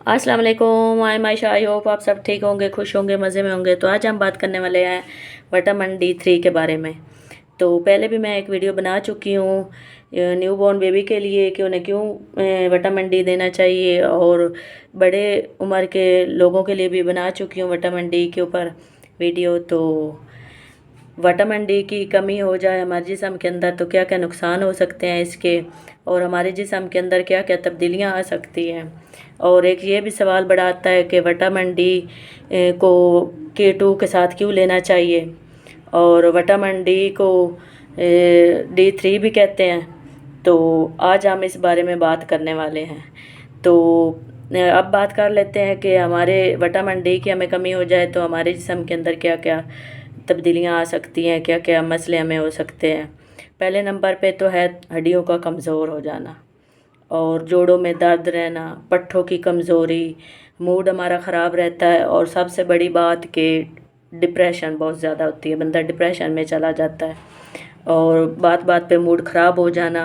अस्सलाम वालेकुम। Maysha, I hope आप सब ठीक होंगे, खुश होंगे, मज़े में होंगे। तो आज हम बात करने वाले हैं विटामिन D3 के बारे में। तो पहले भी मैं एक वीडियो बना चुकी हूँ न्यू बॉर्न बेबी के लिए कि उन्हें क्यों विटामिन डी देना चाहिए, और बड़े उम्र के लोगों के लिए भी बना चुकी हूँ विटामिन डी के ऊपर वीडियो। तो विटामिन डी की कमी हो जाए हमारे जिस्म के अंदर तो क्या क्या नुकसान हो सकते हैं इसके, और हमारे जिस्म के अंदर क्या क्या तब्दीलियां आ सकती हैं। और एक ये भी सवाल बड़ा आता है कि विटामिन डी को K2 के साथ क्यों लेना चाहिए, और विटामिन डी को D3 भी कहते हैं। तो आज हम इस बारे में बात करने वाले हैं। तो अब बात कर लेते हैं कि हमारे विटामिन डी की हमें कमी हो जाए तो हमारे जिस्म के अंदर क्या क्या तब्दीलियां आ सकती हैं, क्या क्या मसले हमें हो सकते हैं। पहले नंबर पे तो है हड्डियों का कमज़ोर हो जाना, और जोड़ों में दर्द रहना, पट्ठों की कमज़ोरी, मूड हमारा ख़राब रहता है, और सबसे बड़ी बात कि डिप्रेशन बहुत ज़्यादा होती है, बंदा डिप्रेशन में चला जाता है, और बात बात पे मूड ख़राब हो जाना,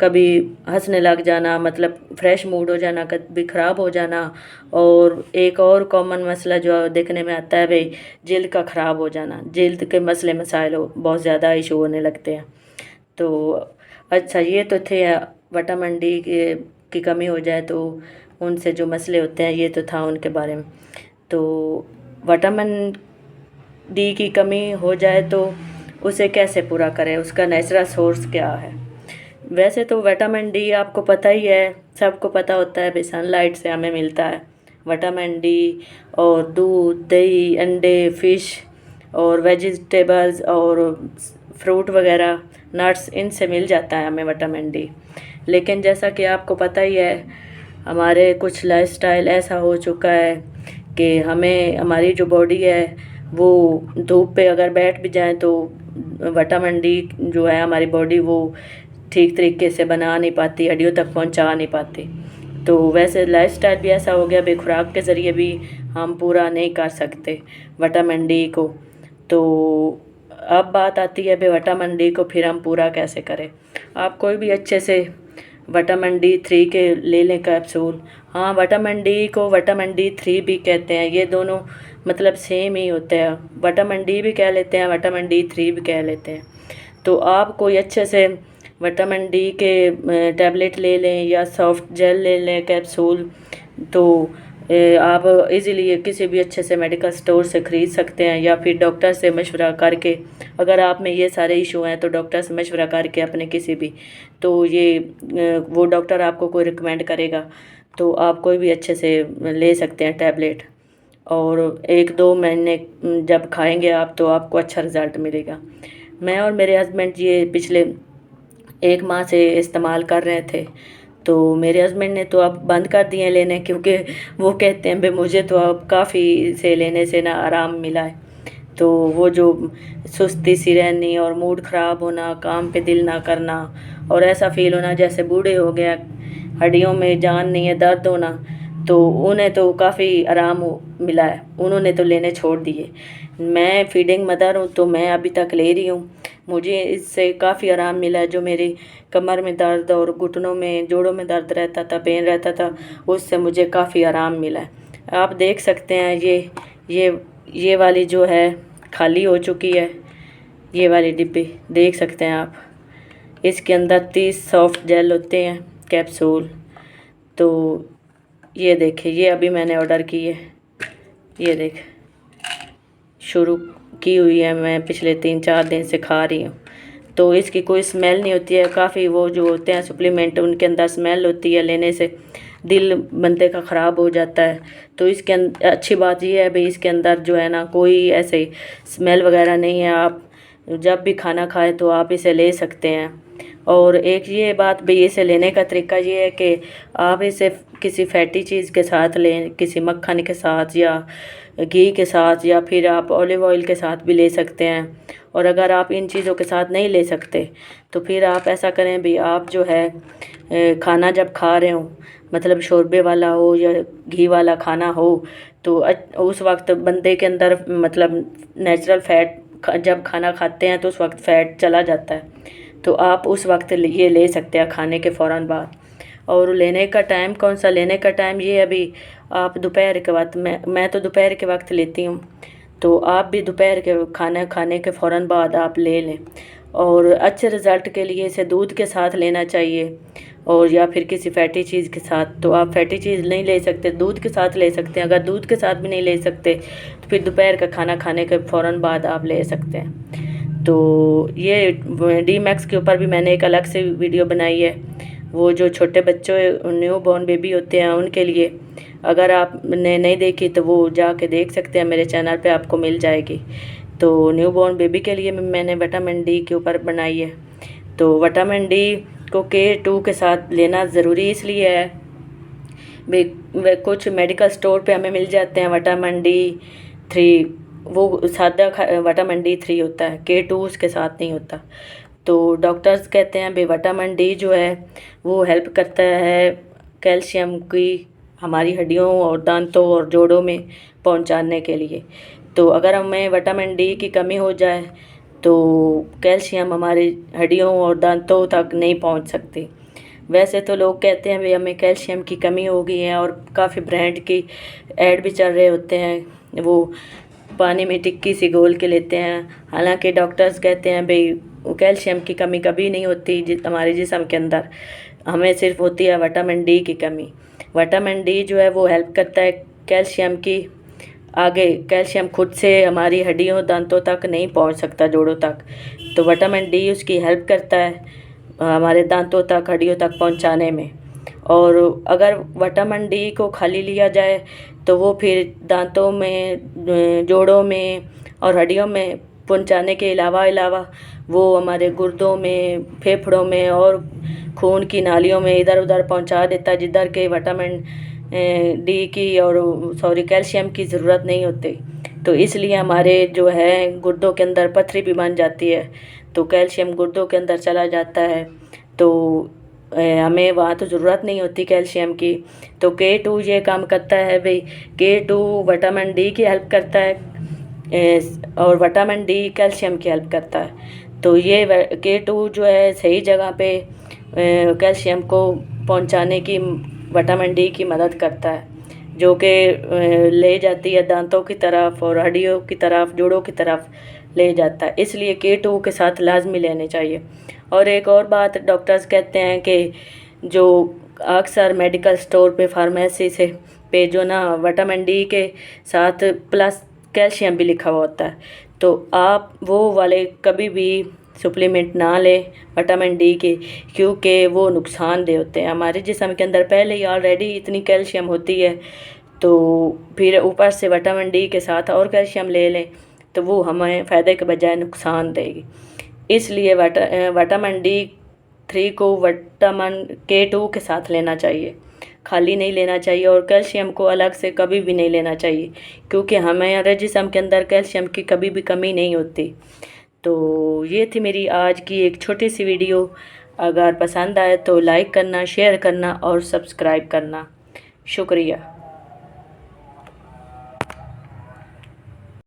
कभी हंसने लग जाना, मतलब फ्रेश मूड हो जाना, कभी ख़राब हो जाना। और एक और कॉमन मसला जो देखने में आता है भाई, जल्द का ख़राब हो जाना, जल्द के मसले मसाइल बहुत ज़्यादा इशू होने लगते हैं। तो अच्छा, ये तो थे विटामिन डी की कमी हो जाए तो उनसे जो मसले होते हैं, ये तो था उनके बारे में। तो विटामिन डी की कमी हो जाए तो उसे कैसे पूरा करें, उसका नेचुरल सोर्स क्या है। वैसे तो विटामिन डी आपको पता ही है, सबको पता होता है भाई, सनलाइट से हमें मिलता है विटामिन डी। और दूध, दही, अंडे, फ़िश और वेजिटेबल्स और फ्रूट वगैरह, नट्स, इनसे मिल जाता है हमें विटामिन डी। लेकिन जैसा कि आपको पता ही है, हमारे कुछ लाइफस्टाइल ऐसा हो चुका है कि हमें, हमारी जो बॉडी है वो धूप पे अगर बैठ भी जाए तो विटामिन डी जो है हमारी बॉडी वो ठीक तरीके से बना नहीं पाती, हड्डियों तक पहुंचा नहीं पाती। तो वैसे लाइफस्टाइल भी ऐसा हो गया भाई, खुराक के ज़रिए भी हम पूरा नहीं कर सकते विटामिन डी को। तो अब बात आती है भाई विटामिन डी को फिर हम पूरा कैसे करें। आप कोई भी अच्छे से विटामिन D3 के ले लें कैप्सूल। हाँ, विटामिन डी को विटामिन D3 भी कहते हैं, ये दोनों मतलब सेम ही होते हैं। विटामिन डी भी कह लेते हैं, विटामिन D3 भी कह लेते हैं। तो आप कोई अच्छे से विटामिन डी के टैबलेट ले लें या सॉफ्ट जेल ले लें कैप्सूल, तो आप इजीली किसी भी अच्छे से मेडिकल स्टोर से ख़रीद सकते हैं, या फिर डॉक्टर से मशवरा करके, अगर आप में ये सारे इशू हैं तो डॉक्टर से मशवरा करके अपने किसी भी, तो ये वो डॉक्टर आपको कोई रिकमेंड करेगा तो आप कोई भी अच्छे से ले सकते हैं टैबलेट। और 1-2 महीने जब खाएंगे आप तो आपको अच्छा रिज़ल्ट मिलेगा। मैं और मेरे हस्बैंड ये पिछले 1 माह से इस्तेमाल कर रहे थे। तो मेरे हस्बैंड ने तो अब बंद कर दिए लेने, क्योंकि वो कहते हैं भाई मुझे तो अब काफ़ी से लेने से ना आराम मिला है। तो वो जो सुस्ती सी रहनी और मूड ख़राब होना, काम पे दिल ना करना, और ऐसा फील होना जैसे बूढ़े हो गया, हड्डियों में जान नहीं है, दर्द होना, तो उन्हें तो काफ़ी आराम मिला है, उन्होंने तो लेने छोड़ दिए। मैं फीडिंग मदर हूँ तो मैं अभी तक ले रही हूँ, मुझे इससे काफ़ी आराम मिला है। जो मेरी कमर में दर्द और घुटनों में, जोड़ों में दर्द रहता था, पेन रहता था, उससे मुझे काफ़ी आराम मिला है। आप देख सकते हैं ये वाली जो है खाली हो चुकी है, ये वाली डिब्बी देख सकते हैं आप। इसके अंदर 30 सॉफ्ट जेल होते हैं कैप्सूल। तो ये देखिए, ये अभी मैंने ऑर्डर की है, ये देख शुरू की हुई है, मैं पिछले 3-4 दिन से खा रही हूँ। तो इसकी कोई स्मेल नहीं होती है। काफ़ी वो जो होते हैं सप्लीमेंट, उनके अंदर स्मेल होती है, लेने से दिल बंदे का ख़राब हो जाता है। तो इसके अच्छी बात ये है भाई, इसके अंदर जो है ना कोई ऐसे स्मेल वगैरह नहीं है। आप जब भी खाना खाएं तो आप इसे ले सकते हैं। और एक ये बात भाई, इसे लेने का तरीका ये है कि आप इसे किसी फैटी चीज़ के साथ लें, किसी मक्खन के साथ या घी के साथ, या फिर आप ऑलिव ऑयल के साथ भी ले सकते हैं। और अगर आप इन चीज़ों के साथ नहीं ले सकते तो फिर आप ऐसा करें भाई, आप जो है खाना जब खा रहे हो, मतलब शोरबे वाला हो या घी वाला खाना हो, तो उस वक्त बंदे के अंदर मतलब नेचुरल फ़ैट, जब खाना खाते हैं तो उस वक्त फ़ैट चला जाता है। तो आप उस वक्त ये ले सकते हैं खाने के फ़ौरन बाद। और लेने का टाइम कौन सा लेने का टाइम ये अभी आप दोपहर के वक्त मैं तो दोपहर के वक्त लेती हूँ, तो आप भी दोपहर के खाना खाने के फ़ौरन बाद आप ले लें। और अच्छे रिज़ल्ट के लिए इसे दूध के साथ लेना चाहिए, और या फिर किसी फैटी चीज़ के साथ। तो आप फैटी चीज़ नहीं ले सकते, दूध के साथ ले सकते हैं। अगर दूध के साथ भी नहीं ले सकते तो फिर दोपहर का खाना खाने के फ़ौरन बाद आप ले सकते हैं। तो ये डी मैक्स के ऊपर भी मैंने एक अलग से वीडियो बनाई है, वो जो छोटे बच्चों न्यू बॉर्न बेबी होते हैं उनके लिए। अगर आपने नहीं देखी तो वो जाके देख सकते हैं, मेरे चैनल पे आपको मिल जाएगी। तो न्यू बॉर्न बेबी के लिए मैंने विटामिन डी के ऊपर बनाई है। तो विटामिन डी को K2 के साथ लेना ज़रूरी इसलिए है, वे कुछ मेडिकल स्टोर पे हमें मिल जाते हैं विटामिन D3, वो सादा विटामिन D3 होता है, K2 उसके साथ नहीं होता। तो डॉक्टर्स कहते हैं भाई विटामिन डी जो है वो हेल्प करता है कैल्शियम की हमारी हड्डियों और दांतों और जोड़ों में पहुंचाने के लिए। तो अगर हमें विटामिन डी की कमी हो जाए तो कैल्शियम हमारी हड्डियों और दांतों तक नहीं पहुंच सकती। वैसे तो लोग कहते हैं भाई हमें कैल्शियम की कमी हो गई है, और काफ़ी ब्रांड की ऐड भी चल रहे होते हैं, वो पानी में टिक्की सी घोल के लेते हैं। हालांकि डॉक्टर्स कहते हैं भाई कैल्शियम की कमी कभी नहीं होती हमारे जिस्म के अंदर, हमें सिर्फ होती है विटामिन डी की कमी। विटामिन डी जो है वो हेल्प करता है कैल्शियम की आगे, कैल्शियम खुद से हमारी हड्डियों दांतों तक नहीं पहुंच सकता, जोड़ों तक। तो विटामिन डी उसकी हेल्प करता है हमारे दांतों तक हड्डियों तक पहुंचाने में। और अगर विटामिन डी को खाली लिया जाए तो वो फिर दांतों में जोड़ों में और हड्डियों में पहुंचाने के अलावा वो हमारे गुर्दों में फेफड़ों में और खून की नालियों में इधर उधर पहुंचा देता है, जिधर के विटामिन डी की और कैल्शियम की ज़रूरत नहीं होती। तो इसलिए हमारे जो है गुर्दों के अंदर पथरी भी बन जाती है, तो कैल्शियम गुर्दों के अंदर चला जाता है, तो हमें वहाँ तो ज़रूरत नहीं होती कैल्शियम की। तो K2 ये काम करता है भाई, K2 विटामिन डी की हेल्प करता है और विटामिन डी कैल्शियम की हेल्प करता है। तो ये K2 जो है सही जगह पे कैल्शियम को पहुंचाने की विटामिन डी की मदद करता है, जो कि ले जाती है दांतों की तरफ और हड्डियों की तरफ, जोड़ों की तरफ ले जाता है। इसलिए K2 के साथ लाजमी लेने चाहिए। और एक और बात, डॉक्टर्स कहते हैं कि जो अक्सर मेडिकल स्टोर पे फार्मेसी से पे जो ना विटामिन डी के साथ प्लस कैल्शियम भी लिखा हुआ होता है, तो आप वो वाले कभी भी सप्लीमेंट ना लें विटामिन डी के, क्योंकि वो नुकसानदेह होते हैं। हमारे जिस्म के अंदर पहले ही ऑलरेडी इतनी कैल्शियम होती है, तो फिर ऊपर से विटामिन डी के साथ और कैल्शियम ले लें तो वो हमें फ़ायदे के बजाय नुकसान देगी। इसलिए विटामिन D3 को विटामिन K2 के साथ लेना चाहिए, खाली नहीं लेना चाहिए। और कैल्शियम को अलग से कभी भी नहीं लेना चाहिए, क्योंकि हमारे जिस्म के अंदर कैल्शियम की कभी भी कमी नहीं होती। तो ये थी मेरी आज की एक छोटी सी वीडियो। अगर पसंद आए तो लाइक करना, शेयर करना और सब्सक्राइब करना। शुक्रिया।